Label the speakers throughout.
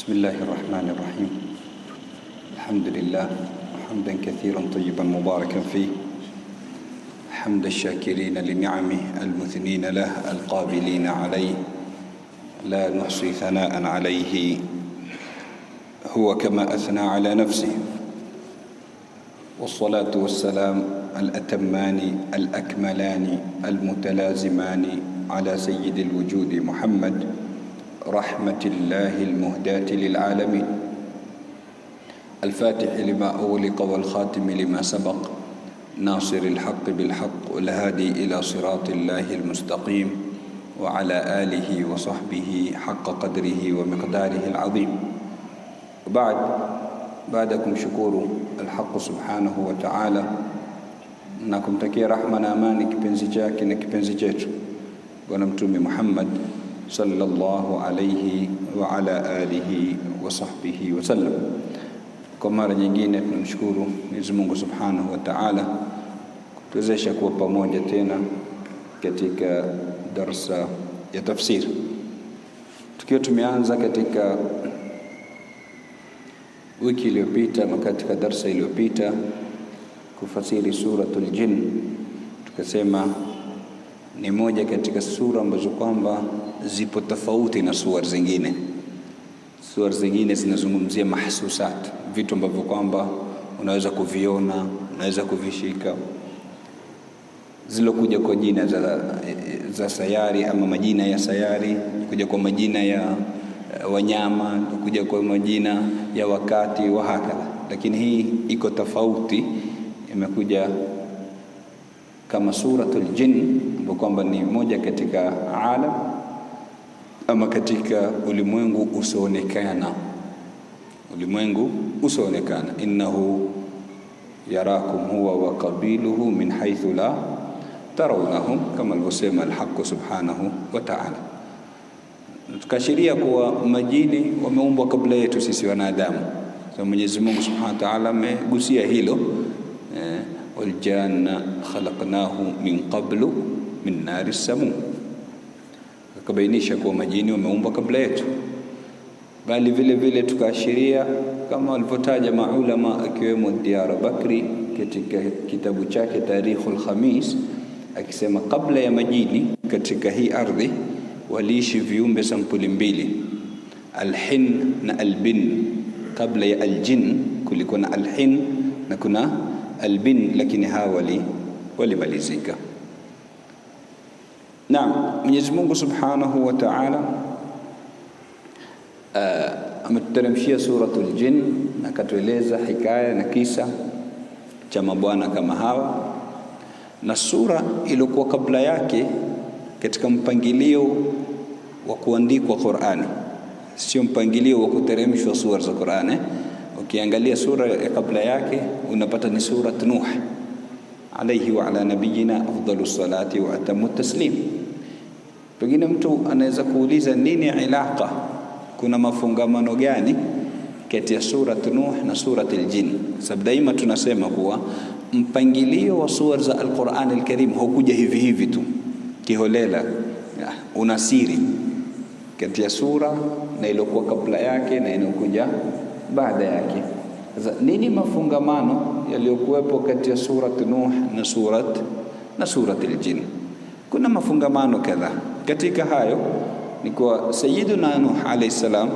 Speaker 1: بسم الله الرحمن الرحيم. الحمد لله حمدا كثيرا طيبا مباركا فيه، حمد الشاكرين لنعمه المثنين له القابلين عليه، لا نحصي ثناء عليه هو كما أثنى على نفسه. والصلاة والسلام الأتمان الأكملان المتلازمان على سيد الوجود محمد، رحمة الله المهداة للعالمين، الفاتح لما أغلق والخاتم لما سبق، ناصر الحق بالحق والهادي إلى صراط الله المستقيم، وعلى آله وصحبه حق قدره ومقداره العظيم. بعدكم شكور الحق سبحانه وتعالى، نكم تكي رحمنا أماني كبنزي جاكي نكبنزي جاتو ونمتومي محمد صلى الله عليه وعلى آله وصحبه وسلم. Kwa mara nyingine tunamshukuru Mwenyezi Mungu Subhanahu wa Ta'ala kutuwezesha kuwa pamoja tena katika darsa ya tafsir, tukiwa tumeanza katika wiki iliyopita na katika darsa iliyopita kufasiri suratul Jinn. Tukasema ni moja katika sura ambazo kwamba zipo tofauti na sura zingine. Sura zingine zinazungumzia mahsusat, vitu ambavyo kwamba unaweza kuviona, unaweza kuvishika, zilokuja kwa jina za sayari ama majina ya sayari, kuja kwa majina ya wanyama, kuja kwa majina ya wakati wa hakala. Lakini hii iko tofauti, imekuja kama suratul Jinn, ambapo kwamba ni moja katika alam ama katika ulimwengu usioonekana. Ulimwengu usioonekana, innahu yarakum huwa wa qabiluhu min haythu la tarawnahum, kama alivyosema al-Haqq subhanahu wa ta'ala. Tukashiria kuwa majini wameumbwa kabla yetu sisi wanadamu. So Mwenyezi Mungu subhanahu wa ta'ala amegusia hilo, waljanna khalaqnahu min qablu min nari samum, akabainisha kuwa majini wameumbwa kabla yetu. Bali vile vile tukaashiria kama walivyotaja maulama akiwemo Diyar Bakri katika kitabu chake Tarikhul Khamis, akisema kabla ya majini katika hii ardhi waliishi viumbe sampuli mbili, alhin na albin. Kabla ya aljin kulikuwa na alhin na kuna albin, lakini hawa walimalizika. Naam, Mwenyezi Mungu Subhanahu wa Ta'ala ametuteremshia suratul Jinn na katueleza hikaya na kisa cha mabwana kama hawa, na sura iliyokuwa kabla yake katika mpangilio wa kuandikwa Qur'ani, sio mpangilio wa kuteremshwa sura za Qur'ani. Ukiangalia sura ya kabla yake unapata ni surat Nuh alayhi wa ala nabiyina afdalus salati wa atamu taslim. Pengine mtu anaweza kuuliza nini ilaka, kuna mafungamano gani kati ya surat Nuh na suratul Jinn? Sababu daima tunasema kuwa mpangilio wa sura za Al-Qur'an Al-Karim haukuja hivi hivi tu kiholela, una siri kati ya sura na iliyokuwa kabla yake na inayokuja baada yake. Sasa nini mafungamano yaliyokuwepo kati ya surat Nuh na suratul Jinn? Kuna mafungamano kadhaa. Katika hayo ni kwa Sayyiduna Nuh alayhi salam,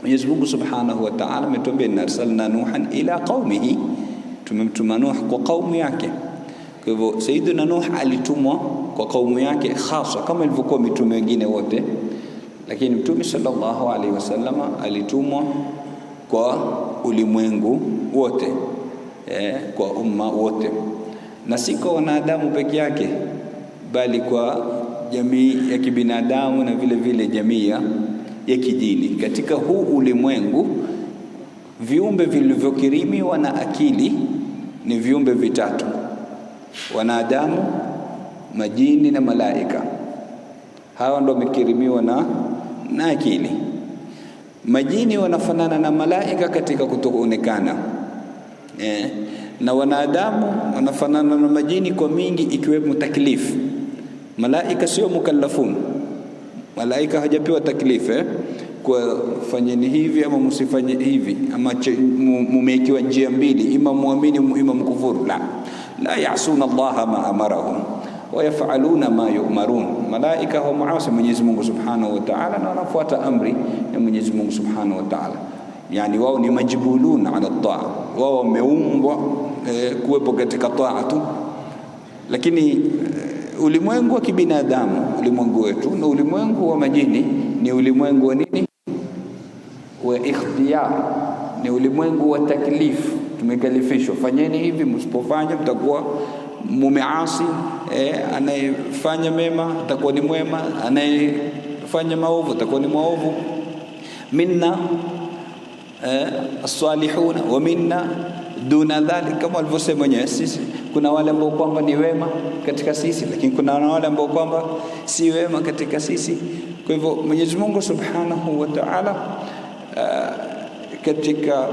Speaker 1: Mwenyezi Mungu Subhanahu wa Ta'ala ametuambia inna arsalna Nuhan ila qaumihi, tumemtuma Nuh kwa kaumu yake. Kwa hivyo Sayyiduna Nuh alitumwa kwa kaumu yake hasa kama ilivyokuwa mitume wengine wote, lakini Mtume sallallahu alaihi wasallam alitumwa kwa ulimwengu wote, kwa umma wote, na si kwa wanadamu peke yake, bali kwa jamii ya kibinadamu na vile vile jamii ya kijini. Katika huu ulimwengu viumbe vilivyokirimiwa na akili ni viumbe vitatu: wanadamu, majini na malaika. Hawa ndio wamekirimiwa na akili. Majini wanafanana na malaika katika kutoonekana, na wanadamu wanafanana na majini kwa mingi, ikiwemo taklifu. Malaika sio mukallafun, malaika hajapewa taklifu, kwa fanyeni hivi ama msifanye hivi, ama mumekiwa njia mbili, ima muamini ima mkufuru. La ya'suna Allah ma amarahum wa yaf'aluna ma yu'marun. Malaika hao muasi Mwenyezi Mungu Subhanahu wa Ta'ala, na wanafuata amri ya Mwenyezi Mungu Subhanahu wa Ta'ala. Yani wao ni majbulun ala taa, wao wameumbwa kuwepo katika taa tu. Lakini ulimwengu wa kibinadamu, ulimwengu wetu na ulimwengu wa majini ni ulimwengu wa nini? Wa ikhtiyar, ni ulimwengu wa taklif. Tumekalifishwa, fanyeni hivi, msipofanya mtakuwa mumeasi. Anayefanya mema atakuwa ni mwema, anayefanya maovu atakuwa ni maovu. Minna as-salihuna wa minna duna dhalik, kama alivyosema mwenyewe. Sisi kuna wale ambao kwamba ni wema katika sisi, lakini kuna wale ambao kwamba si wema katika sisi. Kwa hivyo Mwenyezi Mungu Subhanahu wa Ta'ala katika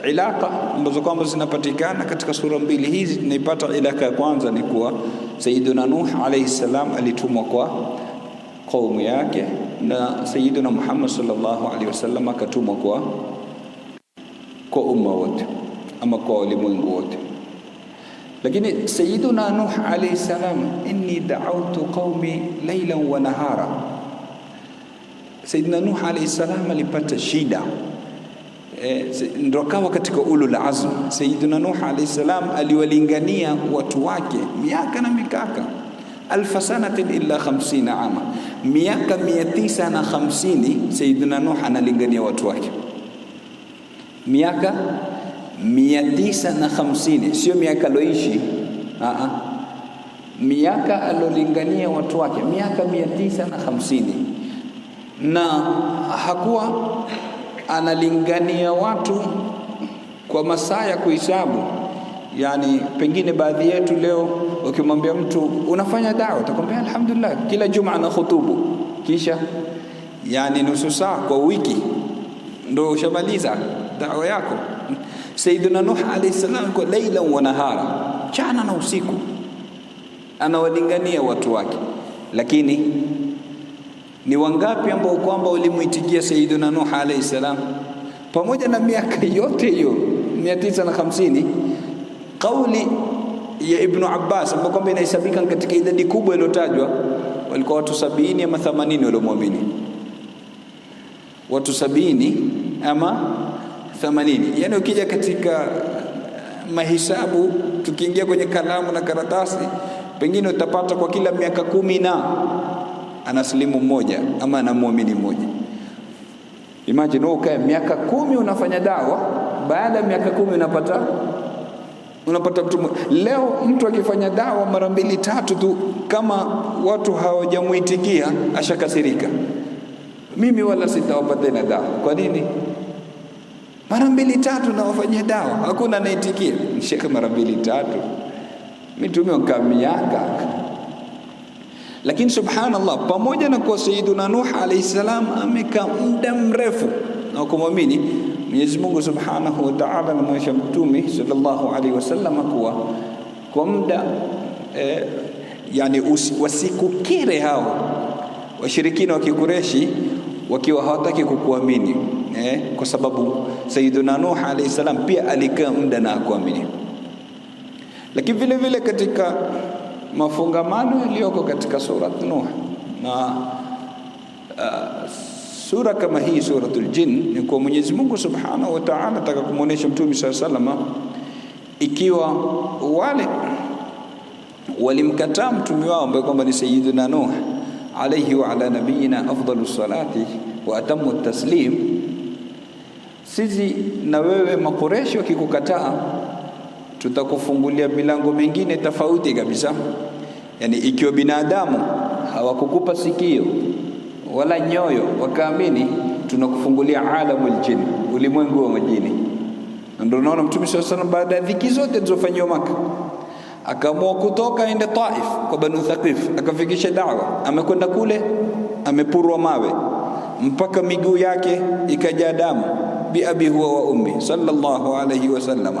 Speaker 1: ilaka ambazo kwamba zinapatikana katika sura mbili hizi, tunaipata ilaka ya kwanza ni kuwa Sayyiduna Nuh alayhi salam alitumwa kwa kaumu yake, na Sayyiduna Muhammad sallallahu alaihi wasallam akatumwa kwa umma wote ama kwa ulimwengu wote. Lakini Sayyiduna Nuh alayhi salam, inni da'awtu qaumi laylan wa nahara. Sayyiduna Nuh alayhi salam alipata shida, ndio kawa katika ulul azm. Sayyiduna Nuh alayhi salam aliwalingania watu wake miaka na mikaka, 1000 sanatin illa 50 ama, miaka 950 Sayyiduna Nuh analingania watu wake. Miaka 950, sio miaka aloishi, miaka alolingania watu wake, miaka 950. Na hakuwa analingania watu kwa masaa ya kuhesabu. Yani pengine baadhi yetu leo ukimwambia mtu unafanya dawa, atakwambia alhamdulillah kila Jumaa na khutubu, kisha yani nusu saa kwa wiki ndio ushamaliza dawa yako. Sayyiduna Nuh alayhi salam kwa laila wa nahara, mchana na usiku anawalingania watu wake. Lakini ni wangapi ambao kwamba walimuitikia Sayyiduna Nuh alayhi salam pamoja na miaka yote hiyo 950? Kauli ya Ibn Abbas ambao kwamba inahesabika katika idadi kubwa iliyotajwa, walikuwa watu 70 ama 80 waliomwamini. Watu 70 ama 80. Yani ukija katika mahesabu, tukiingia kwenye kalamu na karatasi, pengine utapata kwa kila miaka 10 na anaslimu mmoja ama anamuamini mmoja. Imagine ukae miaka 10 unafanya dawa, baada ya miaka 10 unapata mtu. Leo mtu akifanya dawa mara 2 3 tu, kama watu hawajamuitikia ashakasirika, mimi wala sitawapa tena dawa. Kwa nini? Mara 2 3 na wafanyia dawa hakuna anaitikia. Shekhe, mara 2 3 mitume kwa miaka. Lakini subhanallah, pamoja na kwa Sayyiduna Nuh alayhi salam amekaa muda mrefu na kumwamini Mwenyezi Mungu Subhanahu wa Ta'ala, na mwisho Mtume sallallahu alayhi wasallam kwa muda yani wasikukire hao washirikina wa Kikureshi wakiwa hawataki kukuamini, kwa sababu Sayyiduna Nuh alayhi salam pia alikaa muda na kuamini. Lakini vile vile katika mafungamano yaliyoko katika surat Nuh na sura kama hii suratul Jin, ni kwa Mwenyezi Mungu Subhanahu wa Ta'ala nataka kumuonesha Mtume sallallahu alayhi wasallam, ikiwa wale walimkataa mtume wao ambaye kwamba ni Sayyiduna Nuh alayhi wa ala nabiyina afdalus salati wa atammu taslim, sisi na wewe Makureshi wakikukataa, tutakufungulia milango mingine tofauti kabisa. Yani ikiwa binadamu hawakukupa sikio wala nyoyo wakaamini, tunakufungulia alamul jin, ulimwengu wa majini. Ndio unaona Mtume sallallahu alaihi wasallam baada ya dhiki zote zilizofanywa Maka, akaamua kutoka aende Taif kwa Banu Thaqif, akafikisha dawa. Amekwenda kule, amepurwa mawe mpaka miguu yake ikajaa damu, bi abi huwa wa ummi sallallahu alayhi wasallam.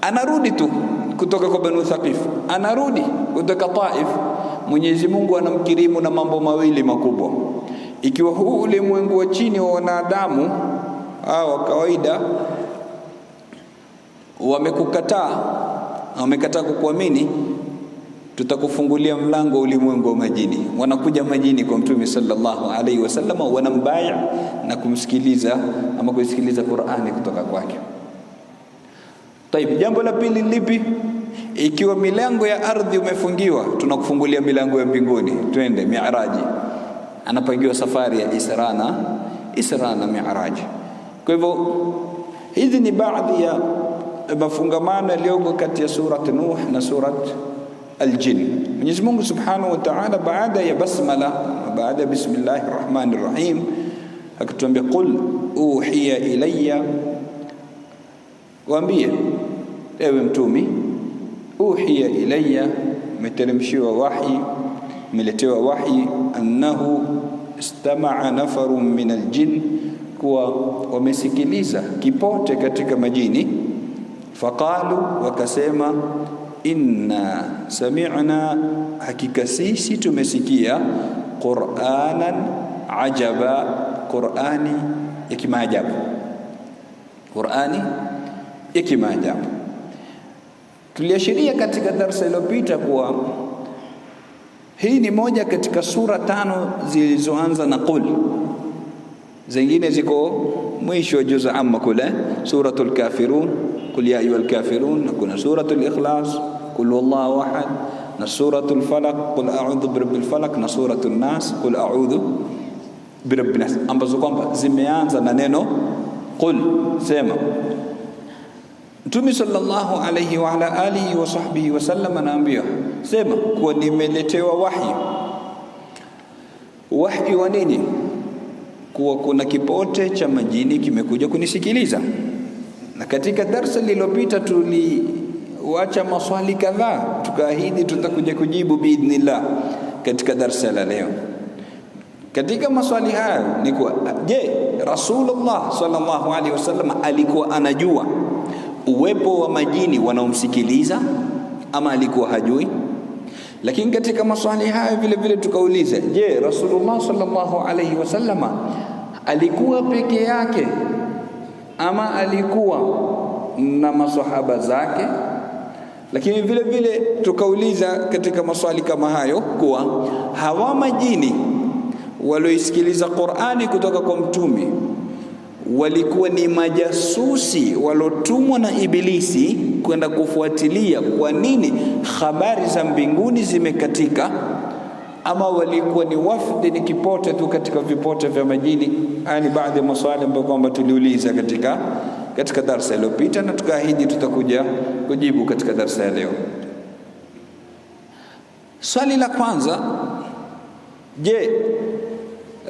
Speaker 1: Anarudi tu kutoka kwa Banu Thaqif, anarudi kutoka Taif, Mwenyezi Mungu anamkirimu na mambo mawili makubwa. Ikiwa huu ulimwengu wa chini wa wanadamu wa kawaida wamekataa kukuamini, tutakufungulia mlango wa ulimwengu wa majini. Wanakuja majini kwa Mtume sallallahu alaihi wasallam, wanambaya na kumsikiliza ama kusikiliza Qur'ani kutoka kwake. Tayeb, jambo la pili lipi? Ikiwa milango ya ardhi umefungiwa, tunakufungulia milango ya mbinguni, twende Mi'raji. Anapangiwa safari ya Isra na Mi'raji. Kwa hivyo hizi ni baadhi ya mafungamano yaliyoko kati ya surat Nuh na surat Al-Jinn. Mwenyezi Mungu Subhanahu wa Ta'ala baada ya basmala, baada ya bismillahir rahmanir rahim, akatuambia qul uhiya ilayya, waambie ewe mtumi, uhiya ilayya, meteremshiwa wahi, meletewa wahi, annahu istama'a nafarun min al-jinn, kuwa wamesikiliza kipote katika majini, faqalu, wakasema, inna sami'na, hakika sisi tumesikia, Qur'anan ajaba, Qur'ani ya kimaajabu, Qur'ani ya kimaajabu. Tuliashiria katika darasa iliyopita kuwa hii ni moja katika sura 5 zilizoanza na qul, zingine ziko mwisho wa juz amma kule, suratul kafirun, qul ya ayyuhal kafirun, na kuna suratul ikhlas, qul huwallahu ahad, na suratul falaq, qul a'udhu birabbil falaq, na suratul nas, qul a'udhu birabbin nas, ambazo kwamba zimeanza na neno qul. Sema Mtume sallallahu alayhi wa ala alihi wa sahbihi wasallam anaambia, sema kuwa nimeletewa wahi. Wahi wa nini? Kuwa kuna kipote cha majini kimekuja kunisikiliza. Na katika darasa lililopita tuliwacha maswali kadhaa, tukaahidi tutakuja kujibu biidhnillah katika darasa la leo. Katika maswali hayo ni kuwa, je, Rasulullah sallallahu alaihi wasallam alikuwa anajua uwepo wa majini wanaomsikiliza ama alikuwa hajui? Lakini katika maswali hayo vile vile tukauliza, je, Rasulullah sallallahu alaihi wasallama alikuwa peke yake ama alikuwa na maswahaba zake? Lakini vile vile tukauliza katika maswali kama hayo kuwa hawa majini walioisikiliza Qur'ani kutoka kwa mtume walikuwa ni majasusi walotumwa na Ibilisi kwenda kufuatilia kwa nini habari za mbinguni zimekatika, ama walikuwa ni wafdi, ni kipote tu katika vipote vya majini? Haya ni baadhi ya maswali ambayo kwamba tuliuliza katika darasa iliyopita, na tukaahidi tutakuja kujibu katika darasa ya leo. Swali la kwanza, je,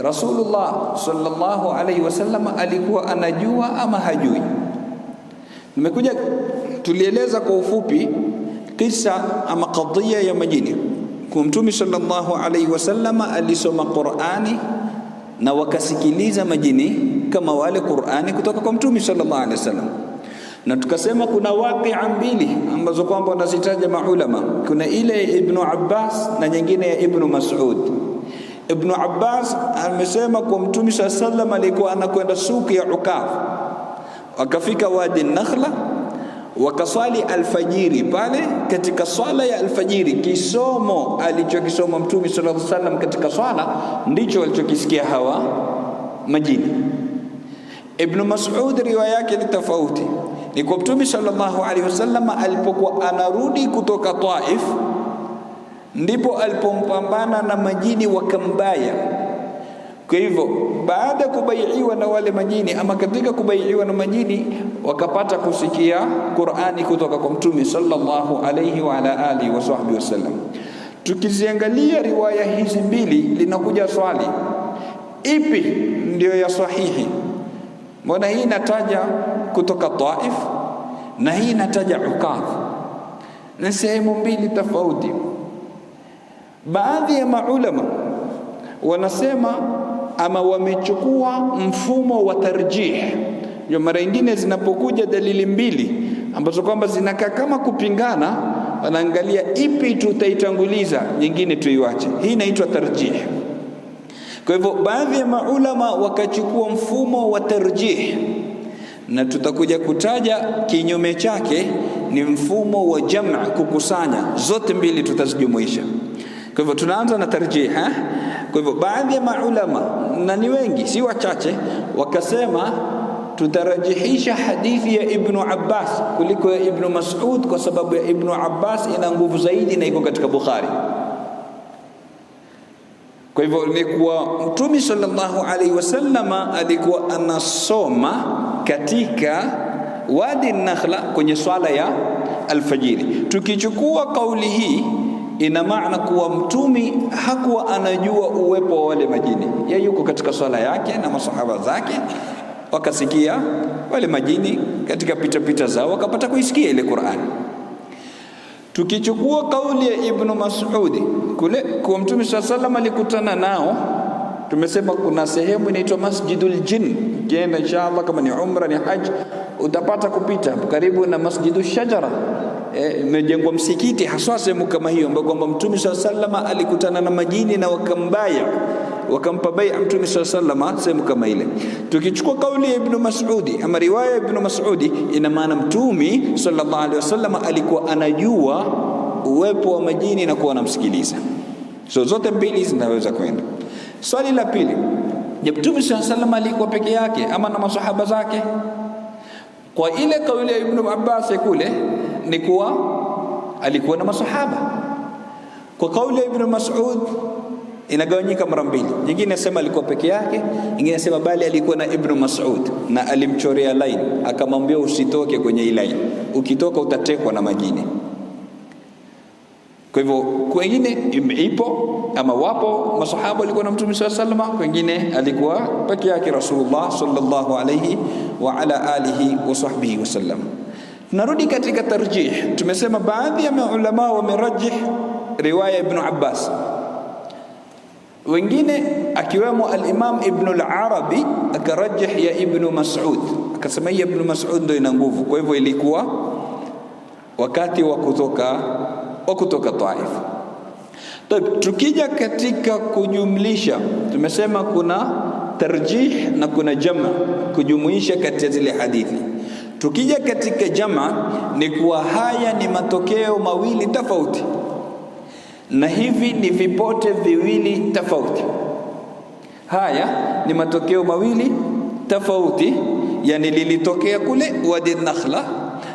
Speaker 1: Rasulullah sallallahu alaihi wasallam alikuwa anajua ama hajui? Tulieleza kwa ufupi kisa ama kadhia ya majini. Kwa Mtume sallallahu alaihi wasallam alisoma Qur'ani na wakasikiliza majini kama wale Qur'ani kutoka kwa Mtume sallallahu alaihi wasallam. Na tukasema kuna waqi'a mbili ambazo kwamba wanazitaja maulama. Kuna ile Ibn Abbas na nyingine ya Ibn Mas'ud. Ibn Abbas amesema kwa Mtume sallallahu alaihi wasallam alikuwa anakwenda suku ya Ukaf, wakafika wadi Nakhla, wakaswali alfajiri pale. Katika swala ya alfajiri, kisomo alichokisoma Mtume sallallahu alaihi wasallam katika swala ndicho alichokisikia hawa majini. Ibn Mas'ud riwaya yake ni tofauti. Ni kwa Mtume sallallahu alaihi wasallam alipokuwa anarudi kutoka Taif, ndipo alipompambana na majini wakambaya. Kwa hivyo baada kubaiiwa na wale majini, ama katika kubaiiwa na majini, wakapata kusikia Qur'ani kutoka kwa Mtume sallallahu alayhi wa ala alihi wa sahbihi wasallam. Tukiziangalia riwaya hizi mbili, linakuja swali, ipi ndio ya sahihi? Mbona hii inataja kutoka Taif na hii inataja Ukaf? Ni sehemu mbili tofauti. Baadhi ya maulama wanasema ama wamechukua mfumo wa tarjih. Ndio mara nyingine zinapokuja dalili mbili ambazo kwamba zinakaa kama kupingana, wanaangalia ipi tutaitanguliza, nyingine tuiwache. Hii inaitwa tarjih. Kwa hivyo baadhi ya maulama wakachukua mfumo wa tarjih, na tutakuja kutaja kinyume chake ni mfumo wa jam'a, kukusanya zote mbili tutazijumuisha. Kwa hivyo tunaanza na tarjih. Kwa hivyo baadhi ya maulama, na ni wengi si wachache, wakasema tutarajihisha hadithi ya Ibn Abbas kuliko ya Ibn Mas'ud, kwa sababu ya Ibn Abbas ina nguvu zaidi na iko katika Bukhari. Kwa hivyo ni kuwa Mtume sallallahu alaihi wasallama alikuwa anasoma katika Wadi Nakhla kwenye swala ya alfajiri. Tukichukua kauli hii, ina maana kuwa Mtume hakuwa anajua uwepo wa wale majini. Yeye yuko katika swala yake na masahaba zake, wakasikia wale majini katika pita zao, wakapata kuisikia ile Qur'an. Tukichukua kauli ya Ibn Mas'ud kule kwa Mtume sallallahu alikutana nao, tumesema kuna sehemu inaitwa Masjidul Jinn. Kienda inshallah, kama ni umra ni haji, utapata kupita karibu na Masjidu Shajara. Imejengwa msikiti haswa sehemu kama hiyo, ambapo kwamba Mtume sallallahu alikutana na majini na wakampa bai'a Mtume sallallahu sehemu kama ile. Tukichukua kauli ya Ibn Mas'ud ama riwaya ya Ibn Mas'ud, ina maana Mtume sallallahu alaihi wasallam alikuwa anajua uwepo wa majini na kuwa anamsikiliza. So zote mbili zinaweza kwenda. Swali la pili, je, Mtume sallallahu alaihi wasallam alikuwa peke yake ama na masahaba zake? Kwa ile kauli ya Ibn Abbas kule ni kuwa alikuwa na masahaba. Kwa kauli ya Ibn Mas'ud inagawanyika mara mbili. Nyingine inasema alikuwa peke yake, nyingine inasema bali alikuwa na Ibn Mas'ud na alimchorea line, akamwambia usitoke kwenye ile line, ukitoka utatekwa na majini. Kwa hivyo wengine ipo ama wapo masahaba walikuwa na Mtume sallallahu alaihi wasallam, wengine alikuwa peke yake Rasulullah sallallahu alaihi wa ala alihi wa sahbihi wasallam. Narudi katika tarjih. Tumesema baadhi ya maulama wamerajih riwaya Ibn Abbas, wengine akiwemo al-Imam Ibn al-Arabi akarajih ya Ibn Mas'ud, akasema ya Ibn Mas'ud ndio ina nguvu. Kwa hivyo ilikuwa wakati wa kutoka Taif. Tukija katika kujumlisha, tumesema kuna tarjih na kuna jama, kujumuisha kati ya zile hadithi. Tukija katika jama, ni kuwa haya ni matokeo mawili tofauti, na hivi ni vipote viwili tofauti. Haya ni matokeo mawili tofauti, yani lilitokea kule Wadi Nakhla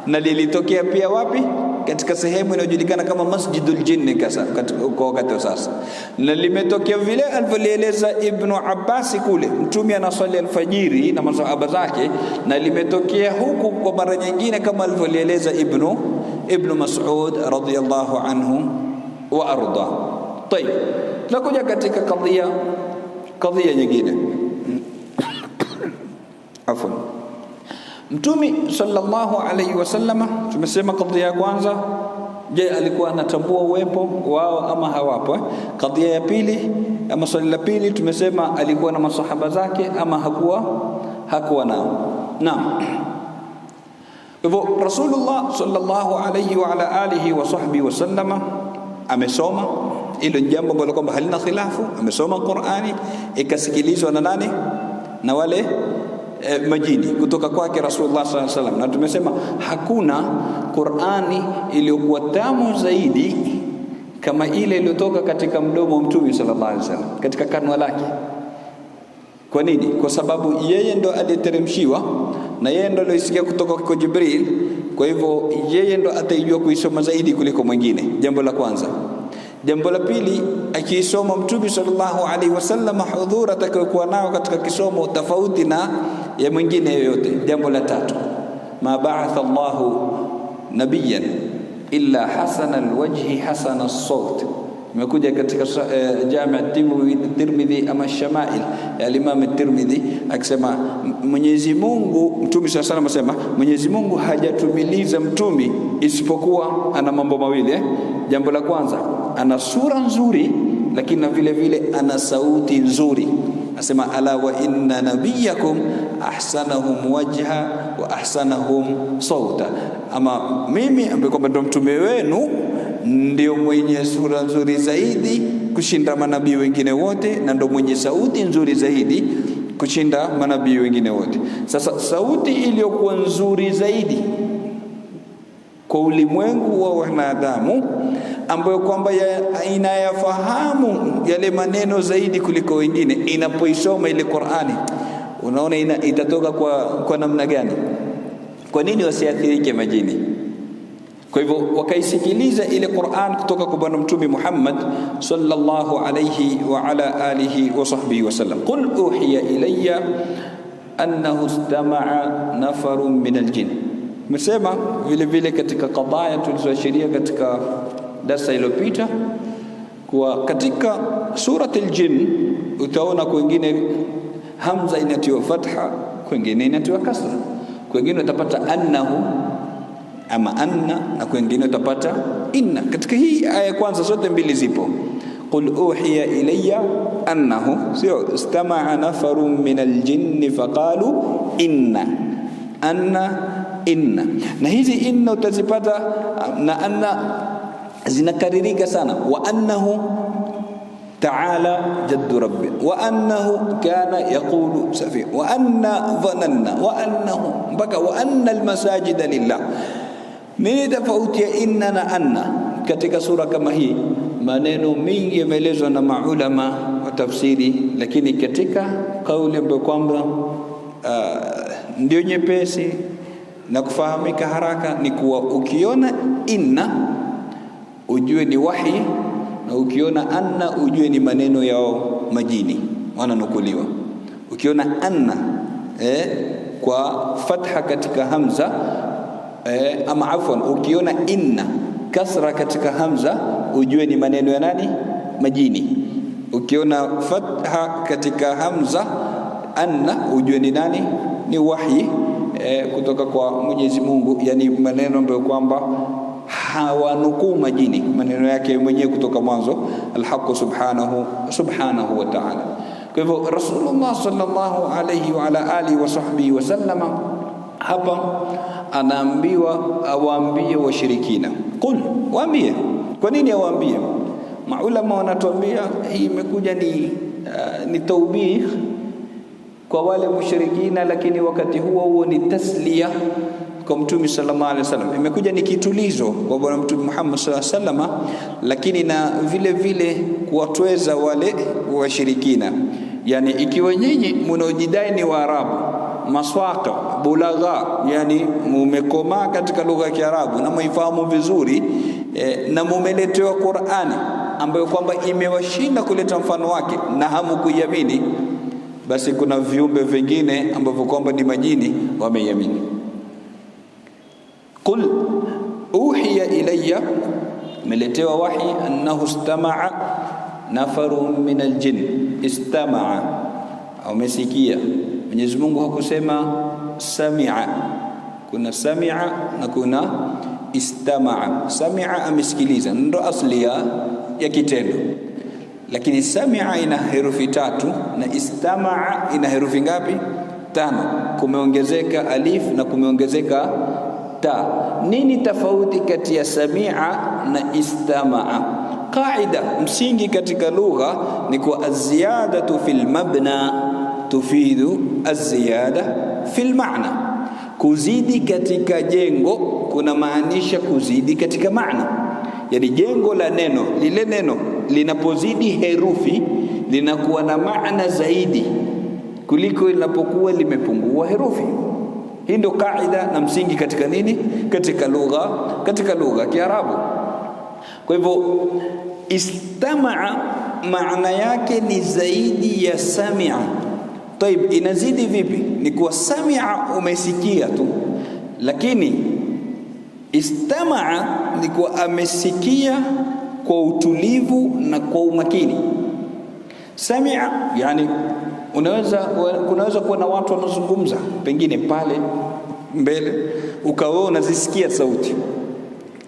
Speaker 1: na lilitokea pia wapi? Katika sehemu inayojulikana kama Masjidul Jinn kwa wakati wa sasa. Na limetokea vile alivyoeleza Ibn Abbas kule, Mtume anaswali alfajiri na masahaba zake, na limetokea huku kwa mara nyingine kama alivyoeleza Ibn Mas'ud radhiyallahu anhu wa arda. Tayeb, tunakuja katika kadhia nyingine. Afwan. Mtume sallallahu alaihi wasallam, tumesema kadhia ya kwanza, je, alikuwa anatambua uwepo wao ama hawapo? Kadhia ya pili ama swali la pili, tumesema alikuwa na masahaba zake ama hakuwa nao. Naam. Hivyo Rasulullah sallallahu alaihi wa ala alihi wa sahbihi wasallam amesoma, hilo jambo ambalo kwamba halina khilafu. Amesoma Qur'ani ikasikilizwa na nani? Na wale majini kutoka kwake Rasulullah sallallahu alaihi wasallam. Na tumesema hakuna Qur'ani iliyokuwa tamu zaidi kama ile iliyotoka katika mdomo wa Mtume sallallahu alaihi wasallam, katika kanwa lake. Kwa nini? Kwa sababu yeye ndo aliteremshiwa na yeye ndo alisikia kutoka kwa Jibril. Kwa hivyo yeye ndo ataijua kuisoma zaidi kuliko mwingine. Jambo la kwanza. Jambo la pili, akisoma Mtume sallallahu alaihi wasallam, hudhura atakayokuwa nao katika kisomo tofauti na ya mwingine yoyote. Jambo la tatu, ma ba'atha Allahu nabiyan illa hasana alwajhi hasana as-sawt. Imekuja katika Jami' at-Tirmidhi ama Shamail ya Imam at-Tirmidhi akisema Mwenyezi Mungu, Mtume sallallahu alaihi wasallam asema Mwenyezi Mungu hajatumiliza mtume isipokuwa ana mambo mawili. Jambo la kwanza, ana sura nzuri, lakini na vile vile ana sauti nzuri. Asema ala wa inna nabiyakum ahsanahum wajha wa ahsanahum sauta. Ama mimi ambaye kwamba ndo mtume wenu ndio mwenye sura nzuri zaidi kushinda manabii wengine wote, na ndo mwenye sauti nzuri zaidi kushinda manabii wengine wote. Sasa sauti iliyokuwa nzuri zaidi kwa ulimwengu wa wanadamu, ambayo kwamba inayafahamu yale maneno zaidi kuliko wengine, inapoisoma ile Qur'ani, unaona itatoka kwa namna gani? Kwa nini wasiathirike majini? Kwa hivyo wakaisikiliza ile Qur'an kutoka kwa Bwana Mtume Muhammad sallallahu alayhi wa ala alihi wa sahbihi wasallam. Qul uhiya ilayya annahu istama'a nafarun min aljin. Mesema vile vile katika kadhaya tulizoashiria katika darasa iliyopita, kwa katika surati aljin utaona kwingine hamza inatiwa fatha, kwingine inatiwa kasra, kwingine utapata annahu ama anna, na kwingine utapata inna. Katika hii aya kwanza zote mbili zipo. Qul uhiya ilayya annahu, sio istama'a nafarun min aljinn faqalu inna, anna, inna. Na hizi inna utazipata na anna zinakaririka sana. Wa annahu ta'ala jaddu rabbi, wa annahu kana yaqulu safi, wa anna dhananna, wa annahu, mpaka wa anna almasajida lillah. Nini tofauti ya inna na anna katika sura kama hii? Maneno mengi yameelezwa na maulama wa tafsiri, lakini katika kauli ambayo kwamba ndio nyepesi na kufahamika haraka ni kuwa ukiona inna ujue ni wahi, na ukiona anna ujue ni maneno yao majini wananukuliwa. Ukiona anna kwa fatha katika hamza ama afwan, ukiona inna kasra katika hamza ujue ni maneno ya nani? Majini. Ukiona fatha katika hamza anna ujue ni nani? Ni wahi kutoka kwa Mwenyezi Mungu, yani maneno ambayo kwamba hawanukuu majini, maneno yake mwenyewe kutoka mwanzo al-Haqq subhanahu wa ta'ala. Kwa hivyo Rasulullah sallallahu alayhi wa ala alihi wa sahbihi wasallama hapa anaambiwa awaambie washirikina, qul, waambie. Kwa nini awaambie? Maulama wanatuambia hii imekuja ni taubih kwa wale mushrikina, lakini wakati huo ni tasliya kwa Mtume sallallahu alaihi wasallam. Imekuja ni kitulizo kwa Bwana Mtume Muhammad sallallahu alaihi wasallam, lakini na vile vile kuwatweza wale washirikina. Yani ikiwa nyinyi mnaojidai ni Waarabu, maswaka, bulagha, yani mumekomaa katika lugha ya Kiarabu na mwifahamu vizuri, na mumeletewa Qur'ani ambayo kwamba imewashinda kuleta mfano wake na hamukuiamini, basi kuna viumbe vingine ambavyo kwamba ni majini wameiamini. Qul uhiya ilayya, meletewa wahi, annahu istama'a nafarun min aljin. Istama'a au mesikia. Mwenyezi Mungu hakusema sami'a. Kuna sami'a na kuna istama'a. Sami'a amesikiliza, ndo asli ya kitendo. Lakini sami'a ina herufi 3 na istama'a ina herufi ngapi? 5. Kumeongezeka alif na kumeongezeka ta. Nini tofauti kati ya sami'a na istama'a? Qaida msingi katika lugha ni kwa az-ziyadatu fil mabna tufidu az-ziyada fil ma'na. Kuzidi katika jengo kuna maanisha kuzidi katika maana. Yani jengo la neno, lile neno linapozidi herufi linakuwa na maana zaidi kuliko linapokuwa limepungua herufi. Hii ndio kaida na msingi katika nini? Katika lugha ya Kiarabu. Kwa hivyo istama'a maana yake ni zaidi ya sami'a. Taib, inazidi vipi? Ni kuwa sami'a umesikia tu, lakini istama'a ni kuwa amesikia kwa utulivu na kwa umakini. Sami'a yani kunaweza kuwa na watu wanazungumza pengine pale mbele, ukawa unazisikia sauti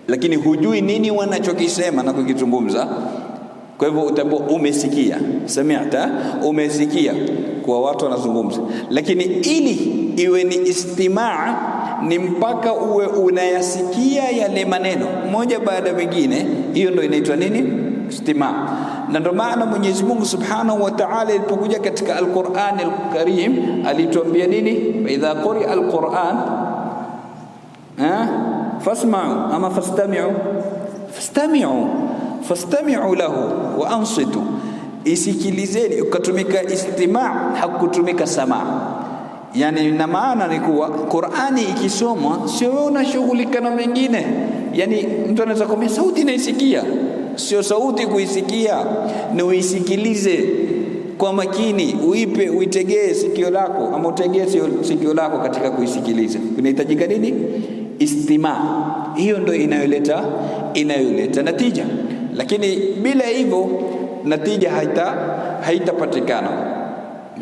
Speaker 1: lakini hujui nini wanachokisema na kukizungumza. Kwa hivyo utambua umesikia, sami'ta, umesikia kwa watu wanazungumza. Lakini ili iwe ni istimaa ni mpaka uwe unayasikia yale maneno moja baada mengine. Hiyo ndio inaitwa nini? Istima'. Na ndio maana Mwenyezi Mungu Subhanahu wa Ta'ala alipokuja katika Al-Qur'an Al-Karim alituambia nini? Fa idha quri'a Al-Qur'an fasma'u ama fastami'u lahu wa ansitu, isikilizeni. Ukatumika istima', hakutumika sama'. Yani ina maana ni kuwa Qur'ani ikisomwa sio wewe unashughulika na mengine. Yani mtu anaweza kumia sauti naisikia, sio sauti kuisikia, ni uisikilize kwa makini, uitegee sikio lako ama utegee sikio lako katika kuisikiliza. Kunahitajika nini? Istima'. Hiyo ndio inayoleta natija. Lakini bila hivyo natija haitapatikana.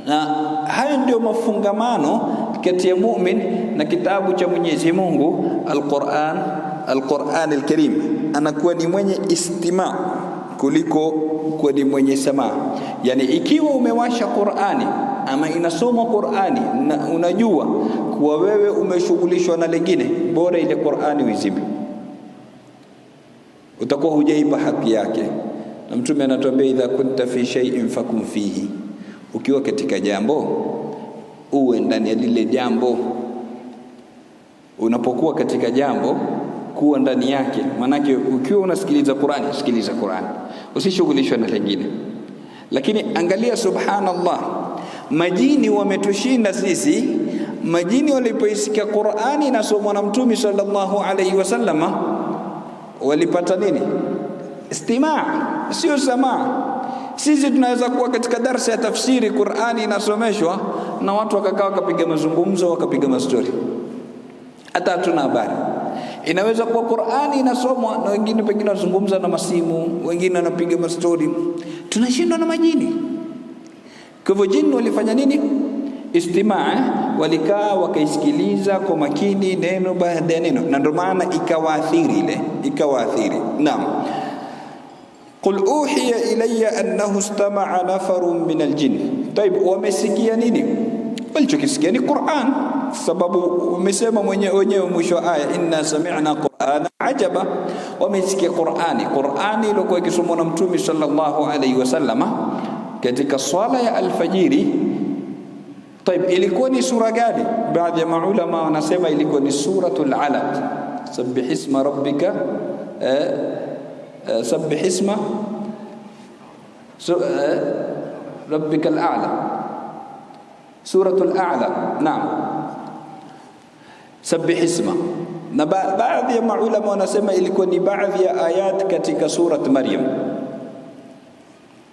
Speaker 1: Na hayo ndio mafungamano kati ya mu'min na kitabu cha Mwenyezi Mungu Al-Qur'an Al-Karim. Anakuwa ni mwenye istima' kuliko kuwa ni mwenye sama'. Yani ikiwa umewasha Qur'ani ama inasoma Qur'ani na unajua kuwa wewe umeshughulishwa na lingine, bora ile Qur'ani uizime, utakuwa hujaipa haki yake. Na Mtume anatuambia idha kunta fi shay'in fakum fihi, ukiwa katika jambo uwe ndani ya lile jambo. Unapokuwa katika jambo kuwa ndani yake. Manake ukiwa unasikiliza Qur'ani, sikiliza Qur'ani, usishughulishwe na lingine. Lakini angalia, subhanallah, majini wametushinda sisi. Majini walipoisikia Qur'ani inasomwa na Mtume sallallahu alayhi wasallam walipata nini? Istima', sio sama'. Sisi tunaweza kuwa katika darasa ya tafsiri, Qur'ani inasomeshwa na watu wakakaa wakapiga mazungumzo, wakapiga mastori, hata hatuna habari. Inaweza kuwa Qur'ani inasomwa na wengine pengine wanazungumza na masimu, wengine wanapiga mastori. Tunashindwa na majini. Kwa hivyo jini walifanya nini? Istima', walikaa wakaisikiliza kwa makini neno baada ya neno, na ndio maana ikawaathiri. Naam. Qul uhiya ilayya annahu istama'a nafarun min aljin. Taib, wamesikia nini? Walichokisikia ni Qur'an, sababu umesema wenyewe mwisho wa aya, inna sami'na qur'ana ajaba. Wamesikia Qur'ani iliyokuwa ikisomwa na Mtume sallallahu alayhi wasallama katika swala ya alfajiri. Taib, ilikuwa ni sura gani? Baadhi ya maulama wanasema ilikuwa ni suratul Alaq. Sabbih isma rabbika sabbih isma rabbika al-a'la, suratul A'la. Naam, sabbih isma. Na baadhi ya maulama wanasema ilikuwa ni baadhi ya ayat katika surat Maryam,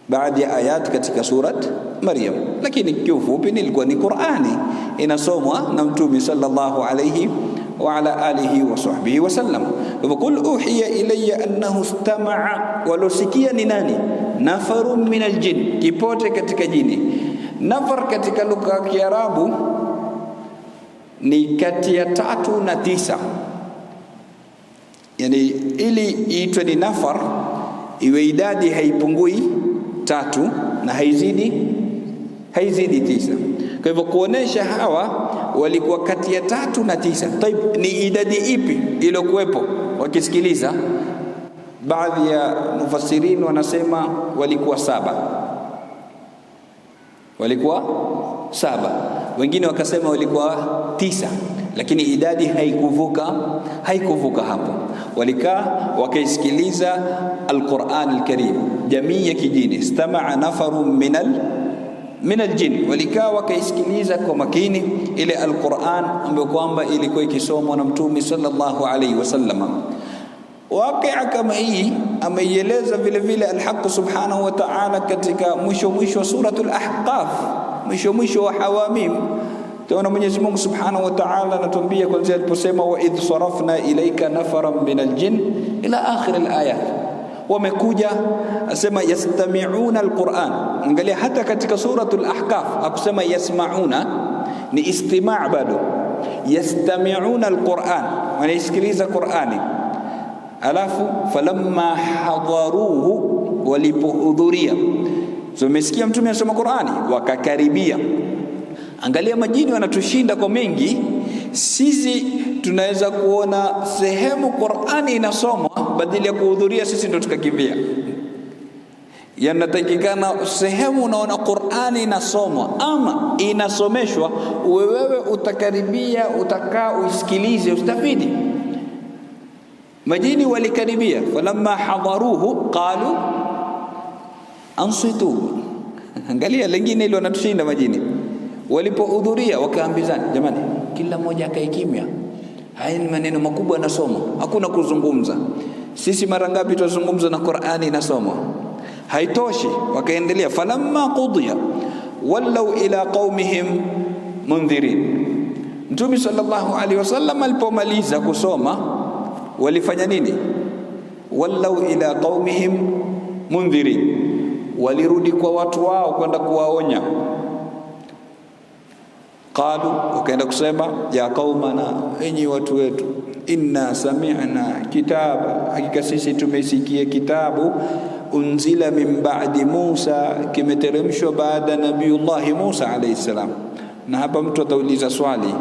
Speaker 1: baadhi ya ayat katika surat Maryam. Lakini kiufupi ilikuwa ni Qur'ani inasomwa na Mtume sallallahu alayhi wa ala alihi wa sahbihi wa sallam. Qul uhiya ilayya annahu istama'a, walosikia ni nani? Nafarun min aljin, kipote katika jini. Nafar katika lugha ya Kiarabu ni kati ya 3 na 9. Yani ili iitwe ni nafar, iwe idadi haipungui 3 na haizidi 9. Kwa hivyo kuonesha hawa walikuwa kati ya 3 na 9. Taib, ni idadi ipi iliyokuwepo wakisikiliza? Baadhi ya mufassirin wanasema walikuwa 7. Wengine wakasema walikuwa 9, lakini idadi haikuvuka hapo. Walikaa wakaisikiliza Al-Qur'an Al-Karim, jamii ya kijini. Istama'a nafarun min aljin, walikaa wakaisikiliza kwa makini ile Al-Qur'an ambayo kwamba ilikuwa ikisomwa na Mtume sallallahu alayhi wasallam. Waqi'a kama hii ameieleza vile vile Al-Haqq subhanahu wa ta'ala katika mwisho wa suratul Ahqaf, mwisho wa Hawamim. Tunaona Mwenyezi Mungu subhanahu wa ta'ala anatuambia kwanza aliposema wa idh sarafna ilayka nafaran min aljin ila akhir alayat. Wamekuja asema yastami'una alquran. Angalia hata katika suratul Ahqaf akusema yasma'una, ni istima' bado. Yastami'una alquran, wanaisikiliza Qur'ani. Alafu falamma hadaruhu, walipohudhuria. So umesikia Mtume anasoma Qur'ani, wakakaribia. Angalia, majini wanatushinda kwa mengi. Sisi tunaweza kuona sehemu Qur'ani inasomwa, badala ya kuhudhuria sisi ndo tukakimbia. Yanatakikana sehemu unaona Qur'ani inasomwa ama inasomeshwa, wewe utakaribia, utakaa usikilize, ustafidi. Majini walikaribia, falamma hadaruhu qalu ansitu. Angalia lingine ile wanatushinda majini. Walipohudhuria wakaambizana, jamani, kila mmoja akae kimya. Haya ni maneno makubwa yanasomwa, hakuna kuzungumza. Sisi mara ngapi tuzungumza na Qur'ani inasomwa? Haitoshi. Wakaendelea, falamma qudiya wallau ila qaumihim mundhirin. Mtume sallallahu alaihi wasallam alipomaliza kusoma walifanya nini? Wallau ila qaumihim mundhirin, walirudi kwa watu wao kwenda kuwaonya. Qalu, wakaenda kusema, ya qaumana, enyi watu wetu, inna sami'na kitaba, hakika sisi tumesikia kitabu, unzila min ba'di Musa, kimeteremshwa baada Nabiullah Musa alayhi salam. Na hapa mtu atauliza swali,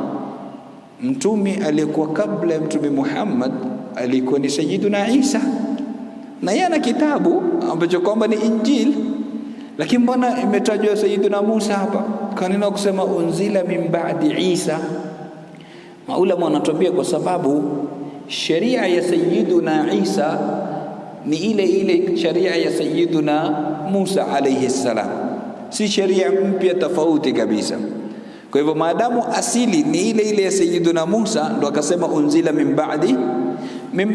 Speaker 1: mtume aliyekuwa kabla ya mtume Muhammad alikuwa ni Sayyiduna Isa, na yana kitabu ambacho kwamba ni Injili, lakini mbona imetajwa Sayyiduna Musa hapa? Kanina kusema unzila min ba'di Isa. Maulama wanatuambia kwa sababu sheria ya Sayyiduna Isa ni ile ile sheria ya Sayyiduna Musa alayhi salam, si sheria mpya tofauti kabisa. Kwa hivyo maadamu asili ni ile ile ya Sayyiduna Musa, ndo akasema unzila min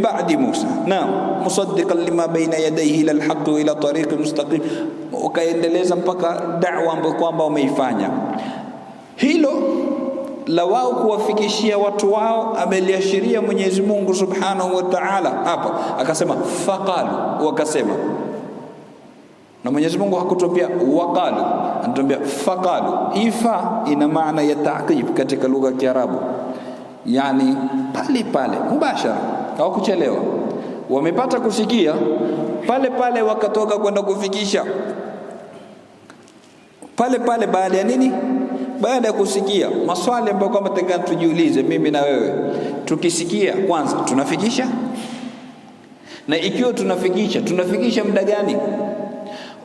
Speaker 1: ba'di Musa, na musaddiqan lima baina yadayhi ila alhaq wa ila tariqi mustaqim. Wakaendeleza mpaka da'wa ambayo kwamba wameifanya. Hilo la wao kuwafikishia watu wao ameliashiria Mwenyezi Mungu Subhanahu wa Ta'ala hapa, akasema faqalu, wakasema. Na Mwenyezi Mungu hakutuambia waqalu, anatuambia faqalu. Ifa ina maana ya ta'qib katika lugha ya Kiarabu, yani pale pale mubashara, hawakuchelewa. Wamepata kusikia pale pale, wakatoka kwenda kufikisha pale pale. Baada ya nini? Baada ya kusikia. Maswali ambayo kwamba tengana tujiulize mimi na wewe, tukisikia kwanza tunafikisha? Na ikiwa tunafikisha muda gani?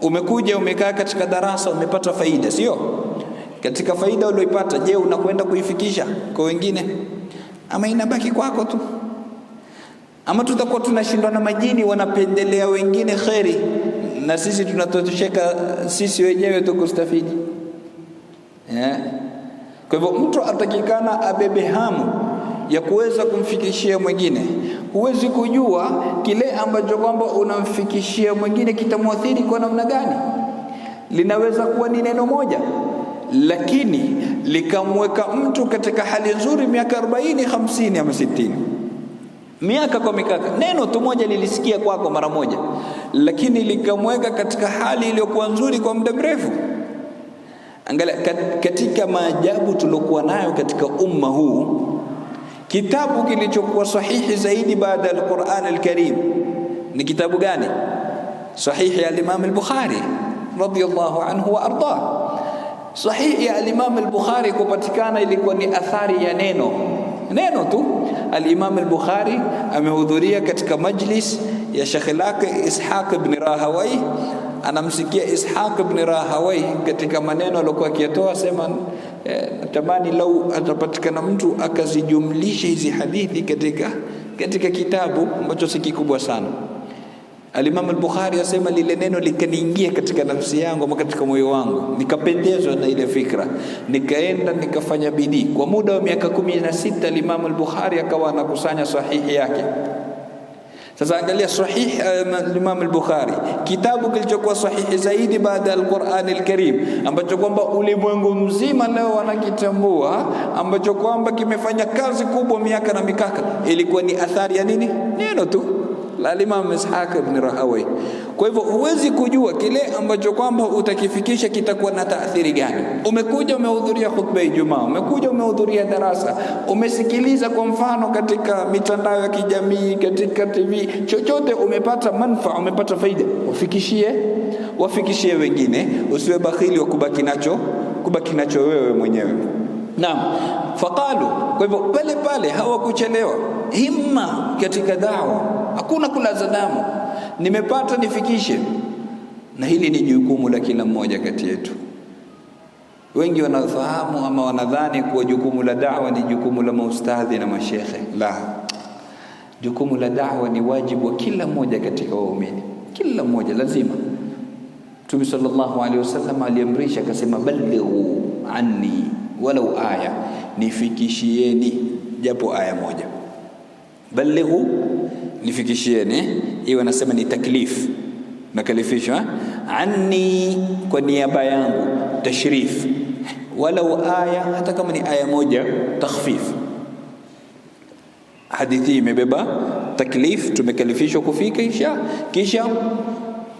Speaker 1: Umekuja umekaa katika darasa, umepata faida, sio? Katika faida uliyopata, je, unakwenda kuifikisha kwa wengine ama inabaki kwako tu? Ama tutakuwa tunashindana majini, wanapendelea wengine khairi na sisi tunatosheka sisi wenyewe tukustafidi? Kwa hivyo mtu atakikana abebe hamu ya kuweza kumfikishia mwingine. Huwezi kujua kile ambacho kwamba unamfikishia mwingine kitamwathiri kwa namna gani. Linaweza kuwa ni neno moja, lakini likamweka mtu katika hali nzuri miaka 40, 50 ama 60. Miaka kwa mikaka, neno tu moja lilisikia kwako mara moja, lakini likamweka katika hali iliyokuwa nzuri kwa muda mrefu. Angalia katika maajabu tulokuwa nayo katika umma huu, kitabu kilichokuwa sahihi zaidi baada ya Al-Qur'an Al-Karim ni kitabu gani? Sahihi ya Imam Al-Bukhari radiyallahu anhu wa arda. Sahihi ya Imam Al-Bukhari kupatikana ilikuwa ni athari ya neno tu. Al-Imam Al-Bukhari amehudhuria katika majlis ya Sheikh lake Ishaq ibn Rahawai. Anamsikia Ishaq ibn Rahawai katika maneno aliyokuwa akiyatoa, sema natamani lau atapatikana mtu akazijumlisha hizi hadithi katika kitabu ambacho si kikubwa sana. Al-Imam Al-Bukhari asema lile neno likaniingia katika nafsi yangu ama katika moyo wangu, nikapendezwa na ile fikra, nikaenda nikafanya bidii. Kwa muda wa miaka 16 Al-Imam Al-Bukhari akawa anakusanya sahihi yake. Sasa angalia sahihi Imam Al-Bukhari, kitabu kilichokuwa sahihi zaidi baada ya Al-Qur'an Al-Karim, ambacho kwamba ulimwengu mzima leo wanakitambua, ambacho kwamba kimefanya kazi kubwa miaka na mikaka, ilikuwa ni athari ya nini? Neno tu la Imam Ishaq ibn Rahawai. Kwa hivyo huwezi kujua kile ambacho kwamba utakifikisha kitakuwa na taathiri gani. Umekuja umehudhuria khutba ya Ijumaa, umekuja umehudhuria darasa, umesikiliza kwa mfano katika mitandao ya kijamii, katika TV, chochote umepata manufaa, umepata faida, wafikishie wengine, usiwe bakhili wa kubaki nacho wewe mwenyewe. Naam, faqalu. Kwa hivyo pale pale hawakuchelewa, himma katika da'wa, hakuna kulaza damu. Nimepata nifikishe, na hili ni jukumu la kila mmoja kati yetu. Wengi wanafahamu ama wanadhani kuwa jukumu la da'wa ni jukumu la maustadhi na mashekhe. La, jukumu la da'wa ni wajibu wa kila mmoja katika waumini. Kila mmoja lazima. Mtume sallallahu alaihi wasallam aliamrisha akasema, balighu anni walau aya, nifikishieni japo aya moja. Balighu, nifikishieni, hiyo anasema ni taklif, nakalifishwa anni, kwa niaba yangu, tashrif. Walau aya, hata kama ni aya moja, takhfif. Hadithi imebeba taklif, tumekalifishwa kufikisha, kisha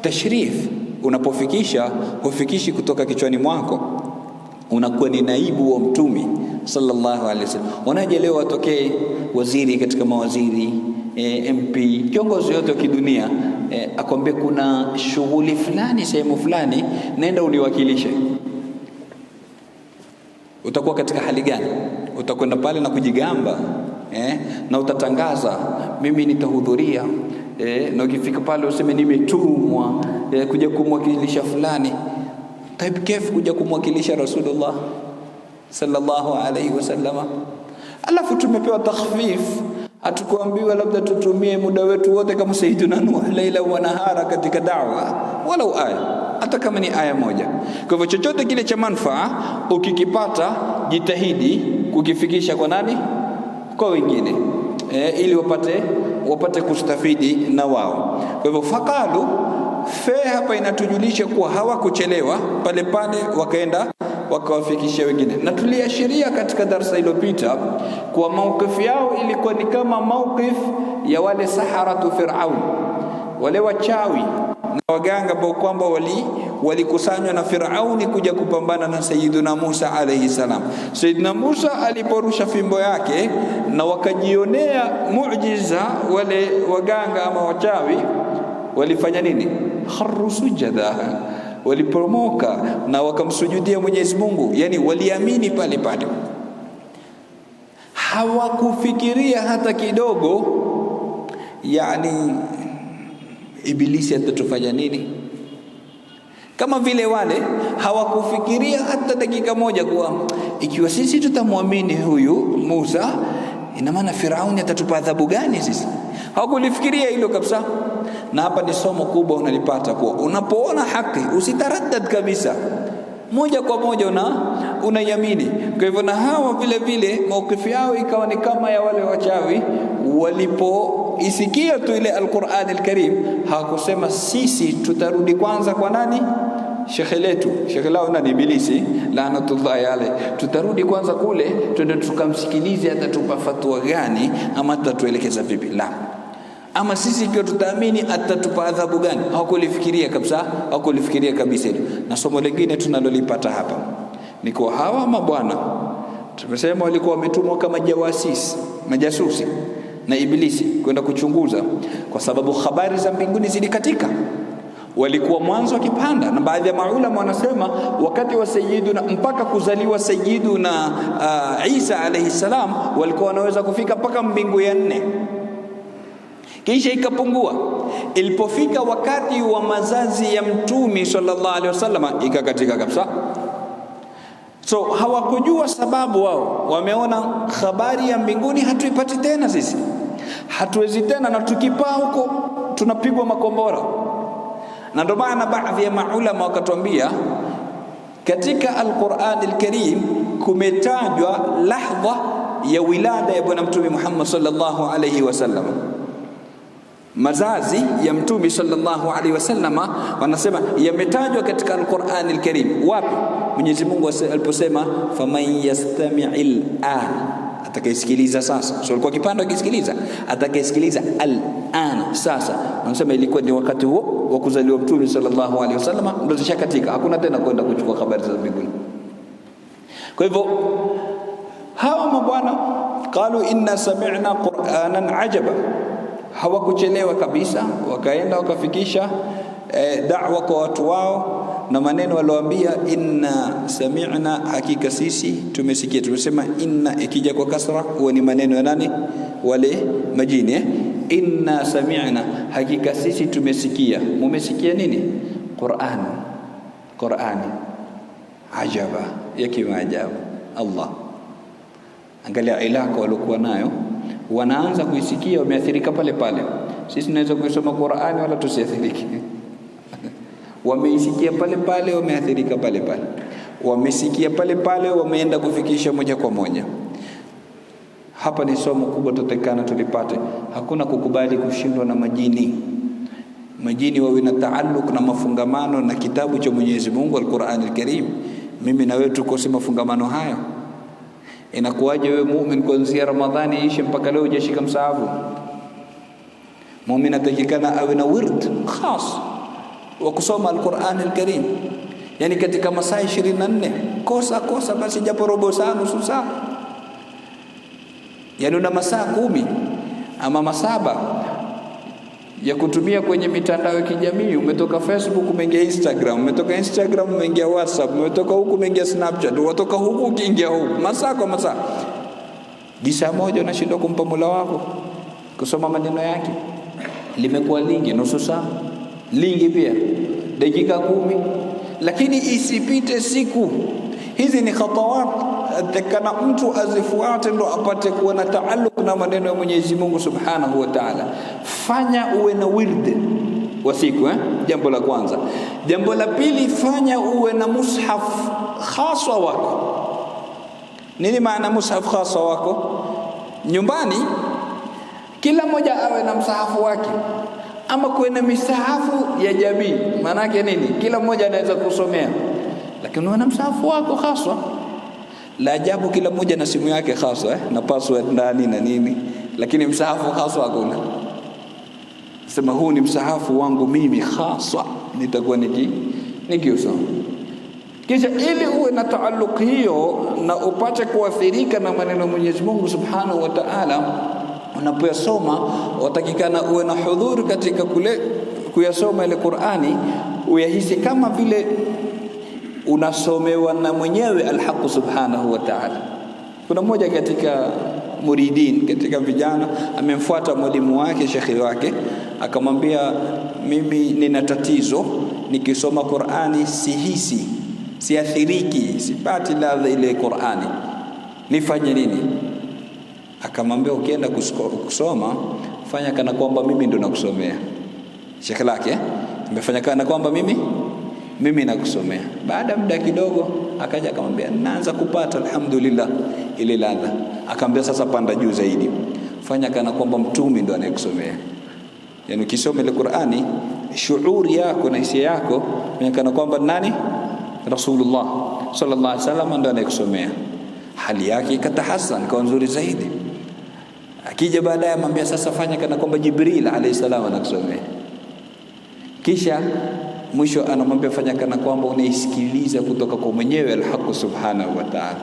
Speaker 1: tashrif. Unapofikisha, hufikishi kutoka kichwani mwako, unakuwa ni naibu wa Mtume sallallahu alaihi wasallam. Wanaje leo watokee waziri katika mawaziri, MP, kiongozi yote wa kidunia, akwambie kuna shughuli fulani sehemu fulani, nenda uniwakilishe. Utakuwa katika hali gani? Utakwenda pale na kujigamba, na utatangaza mimi nitahudhuria, na ukifika pale useme nimetumwa kuja kumwakilisha fulani. Taib kif kuja kumwakilisha Rasulullah sallallahu alaihi wasallam? Alafu tumepewa takhfif, hatukuambiwa labda tutumie muda wetu wote kama Sayyiduna Nuh, laila wa nahara katika da'wa, walau aya, hata kama ni aya moja. Kwa hivyo chochote kile cha manufaa ukikipata, jitahidi kukifikisha kwa nani? Kwa wengine, ili wapate kustafidi na wao. Kwa hivyo faqalu hapa inatujulisha kuwa hawakuchelewa, pale wakaenda wakawafikishia wengine. Na tuliashiria katika darasa iliyopita kwa maukifu yao ilikuwa ni kama mauqif ya wale saharatu Firaun, wale wachawi na waganga ambao kwamba walikusanywa na Firauni kuja kupambana na Sayyiduna Musa alayhi salam. Sayyiduna Musa aliporusha fimbo yake na wakajionea muujiza, wale waganga ama wachawi walifanya nini? Kharru sujada, waliporomoka na wakamsujudia Mwenyezi Mungu. Yani waliamini pale. Hawakufikiria hata kidogo yani Ibilisi atatufanya nini? Kama vile wale hawakufikiria hata dakika moja kuwa ikiwa sisi tutamwamini huyu Musa, ina maana Firauni atatupa adhabu gani sisi? Hawakulifikiria hilo kabisa. Na hapa ni somo kubwa unalipata kuwa unapoona haki usitaraddad kabisa, moja kwa moja unaiamini. Kwa hivyo na hawa vile vile maukifu yao ikawa ni kama ya wale wachawi. Walipoisikia tu ile Al-Qur'an Al-Karim, hawakusema sisi tutarudi kwanza kwa nani? Shekhe letu, shekhe lao na Ibilisi laanatullahi alayhi, tutarudi kwanza kule twende tukamsikilize atatupa fatwa gani ama atatuelekeza vipi. La, ama sisi ikiwa tutaamini atatupa adhabu gani? Hawakulifikiria kabisa hilo. Na somo lingine tunalolipata hapa ni kwa hawa mabwana tumesema walikuwa wametumwa kama majasusi na Ibilisi kwenda kuchunguza, kwa sababu habari za mbinguni zilikatika. Walikuwa mwanzo wakipanda, na baadhi ya maulama wanasema wakati wa Sayyiduna mpaka kuzaliwa Sayyiduna Isa alayhi salam walikuwa wanaweza kufika mpaka mbingu ya 4, kisha ikapungua. Ilipofika wakati wa mazazi ya Mtume sallallahu alaihi wasallam ikakatika kabisa. So hawakujua sababu. Wao wameona habari ya mbinguni hatuipati tena, sisi hatuwezi tena, na tukipaa huko tunapigwa makombora. Na ndio maana baadhi ya maulama wakatuambia katika Al-Qur'an Al-Karim kumetajwa lahdha ya wilada ya bwana Mtume Muhammad sallallahu alaihi wasallam, mazazi ya Mtume sallallahu alaihi wasallam, wanasema yametajwa katika Al-Qur'an Al-Karim. Wapi? Mwenyezi Mungu aliposema faman yastami'il an, atakayesikiliza sasa. So alikuwa kipando akisikiliza, atakayesikiliza al-an sasa. Wanasema ilikuwa ni wakati huo wa kuzaliwa Mtume sallallahu alaihi wasallam, ndio zishakatika, hakuna tena kwenda kuchukua habari za mbinguni. Kwa hivyo hawa mabwana qalu inna sami'na qur'anan ajaba, hawakuchelewa kabisa, wakaenda wakafikisha da'wa kwa watu wao, na maneno walioambia inna sami'na, hakika sisi tumesikia. Tumesema inna ikija kwa kasra huwa ni maneno ya nani? Wale majini. Inna sami'na, hakika sisi tumesikia. Mumesikia nini? Qur'ani ajaba ya kimaajabu. Allah, angalia ilako walikuwa nayo, wanaanza kuisikia wameathirika pale pale. Sisi tunaweza kusoma Qur'ani wala tusiathirike. Wameisikia pale pale, wameathirika pale pale. Wamesikia pale pale, wameenda kufikisha moja kwa moja. Hapa ni somo kubwa tutakana tulipate. Hakuna kukubali kushindwa na majini. Majini wawe na taalluq na mafungamano na kitabu cha Mwenyezi Mungu Al-Qur'an Al-Karim. Mimi na wewe tukose mafungamano hayo. Inakuwaje wewe muumini kuanzia Ramadhani ishi mpaka leo hujashika msahafu? Muumini atakikana awe na wird khas wa kusoma Al-Qur'an Al-Karim. Yani katika masaa 24 kosa basi japo robo saa, nusu saa. Yani una masaa 10 ama masaba ya kutumia kwenye mitandao ya kijamii. Umetoka Facebook umeingia Instagram, umetoka Instagram umeingia WhatsApp, umetoka huku umeingia Snapchat, umetoka huku ukiingia huku, masaa kwa masaa. Jisa moja unashindwa kumpa Mola wako kusoma maneno yake. Limekuwa lingi nusu saa, lingi pia dakika 10, lakini isipite siku. Hizi ni khatawat atakana mtu azifuate ndo apate kuwa na taalluq na maneno ya Mwenyezi Mungu Subhanahu wa Ta'ala. Fanya uwe na wird wa siku jambo la kwanza. Jambo la pili, fanya uwe na mushaf khaswa wako. Nini maana mushaf khaswa wako? Nyumbani kila mmoja awe na msahafu wake, ama kuwe na misahafu ya jamii. Maana yake nini? Kila mmoja anaweza kusomea, lakini uwe na msahafu wako khaswa. La ajabu kila mmoja na simu yake khaswa na password ndani na nini, lakini msahafu khaswa hakuna. Sema huu ni msahafu wangu mimi khaswa, nitakuwa nikiusoma. Kisha ili uwe na taalluq hiyo na upate kuathirika na maneno ya Mwenyezi Mungu Subhanahu wa Ta'ala, unapoyasoma watakikana uwe na hudhuri katika kule kuyasoma ile Qur'ani, uyahisi kama vile unasomewa na mwenyewe Al-Haq Subhanahu wa Ta'ala. Kuna mmoja katika muridin, katika vijana, amemfuata mwalimu wake, shekhi wake, akamwambia mimi nina tatizo, nikisoma Qur'ani sihisi, siathiriki, sipati ladha ile Qur'ani, nifanye nini? Akamwambia ukienda kusoma fanya kana kwamba mimi ndo nakusomea. Shekhi lake amefanya kana kwamba mimi nakusomea. Baada muda kidogo akaja akamwambia naanza kupata alhamdulillah ile ladha. Akamwambia sasa panda juu zaidi, fanya kana kwamba mtume ndo anayekusomea. Yani ukisoma ile Qur'ani shuuri yako na hisia yako fanya kana kwamba nani? Rasulullah sallallahu alaihi wasallam ndo anayekusomea. Hali yake ikatahasan kwa nzuri zaidi. Akija baadaye amwambia sasa fanya kana kwamba Jibril alayhi salam anakusomea. Kisha mwisho anamwambia fanya kana kwamba unaisikiliza kutoka kwa mwenyewe Al-Haq Subhanahu wa Ta'ala.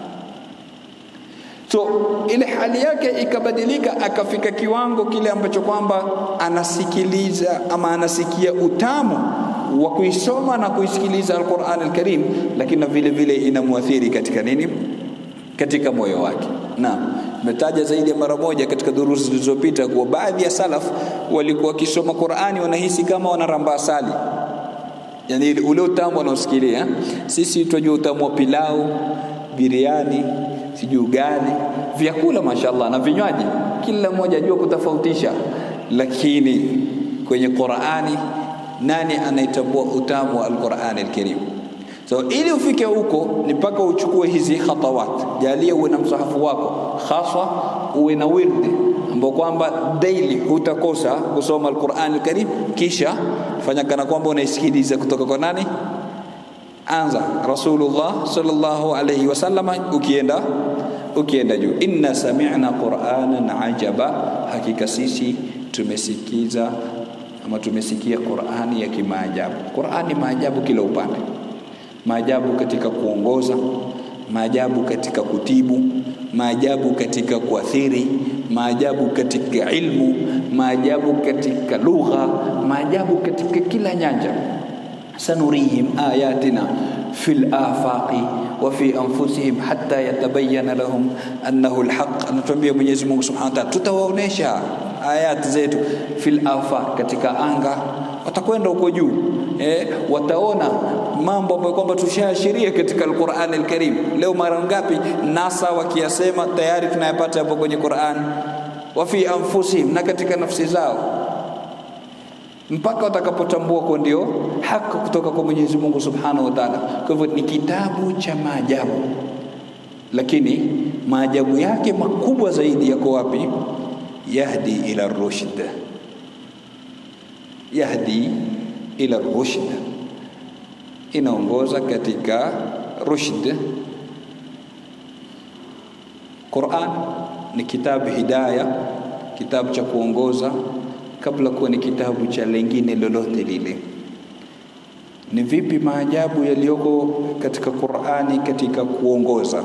Speaker 1: So ile hali yake ikabadilika, akafika kiwango kile ambacho kwamba anasikiliza ama anasikia utamu wa kuisoma na kuisikiliza Al-Qur'an Al-Karim, lakini vile vile inamuathiri katika nini? Katika moyo wake. Na nimetaja zaidi ya mara moja katika durusi zilizopita kwa baadhi ya salaf walikuwa wakisoma Qur'ani wanahisi kama wanaramba asali. Yani ule utamu wanaosikilia. Sisi tunajua utamu wa pilau, biriani, sijui ugali, vyakula mashallah na vinywaji, kila mmoja ajua kutofautisha. Lakini kwenye Qur'ani nani anaitambua utamu wa Al-Qur'an Al-Karim? So ili ufike huko ni mpaka uchukue hizi khatawat. Jalia uwe na msahafu wako khaswa, uwe na wirdi ambao kwamba daily hutakosa kusoma Al-Qur'an Al-Karim. Kisha fanya kana kwamba unaisikiliza kutoka kwa nani? Anza Rasulullah sallallahu alayhi wasallam, ukienda juu. Inna sami'na Qur'anan ajaba, hakika sisi tumesikia Qur'ani ya kimaajabu. Qur'ani maajabu kila upande. Maajabu katika kuongoza, maajabu katika kutibu, maajabu katika kuathiri, maajabu katika ilmu, maajabu katika lugha, maajabu katika kila nyanja. Sanurihim ayatina fil afaqi wa fi anfusihim hatta yatabayyana lahum annahu alhaq. Anatuambia Mwenyezi Mungu Subhanahu wa Ta'ala, tutawaonesha ayati zetu fil afaq, katika anga, watakwenda huko juu, wataona mambo ambayo kwamba tushaashiria katika Al-Qur'an Al-Karim. Leo mara ngapi nasa wakiyasema tayari tunayapata hapo kwenye Qur'an. Wa fi anfusihim, na katika nafsi zao, mpaka watakapotambua kwa ndio haki kutoka kwa Mwenyezi Mungu Subhanahu wa Ta'ala. Kwa hivyo ni kitabu cha maajabu, lakini maajabu yake makubwa zaidi yako wapi? Yahdi ila rushd, yahdi ila rushd, inaongoza katika rushd. Qur'an ni kitabu hidayah, kitabu cha kuongoza, kabla kuwa ni kitabu cha lingine lolote lile. Ni vipi maajabu yaliyoko katika Qur'ani katika kuongoza?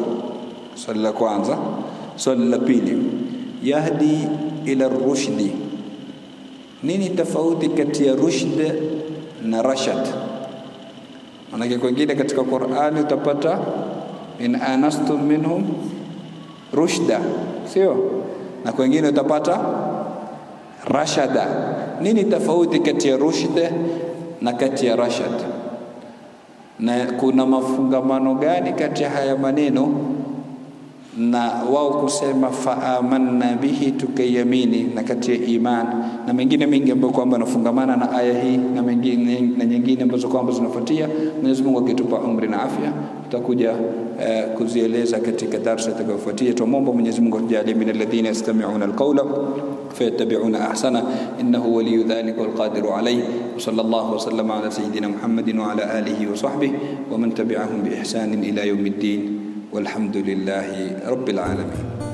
Speaker 1: Swali la kwanza. Swali la pili, yahdi ila rushdi, nini tofauti kati ya rushd na rashad? Maana kwingine katika Qur'ani utapata in anastum minhum rushda, sio? Na kwingine utapata rashada. Nini tofauti kati ya rushd na kati ya rashad? Na kuna mafungamano gani kati ya haya maneno na wao kusema faamanna bihi tukayamini, na kati ya iman na mengine mengi ambayo kwamba nafungamana na aya hii na mengine na nyingine ambazo kwamba zinafuatia. Mwenyezi Mungu akitupa umri na afya tutakuja kuzieleza katika darasa itakayofuatia. Tuombe Mwenyezi Mungu atujalie min alladhina yastami'una alqawla fayattabi'una ahsana, innahu waliyyu dhalika walqadiru alayhi. Wa sallallahu wa sallama ala sayyidina Muhammadin wa ala alihi wa sahbihi wa man tabi'ahum bi ihsanin ila yawmiddin. والحمد لله رب العالمين.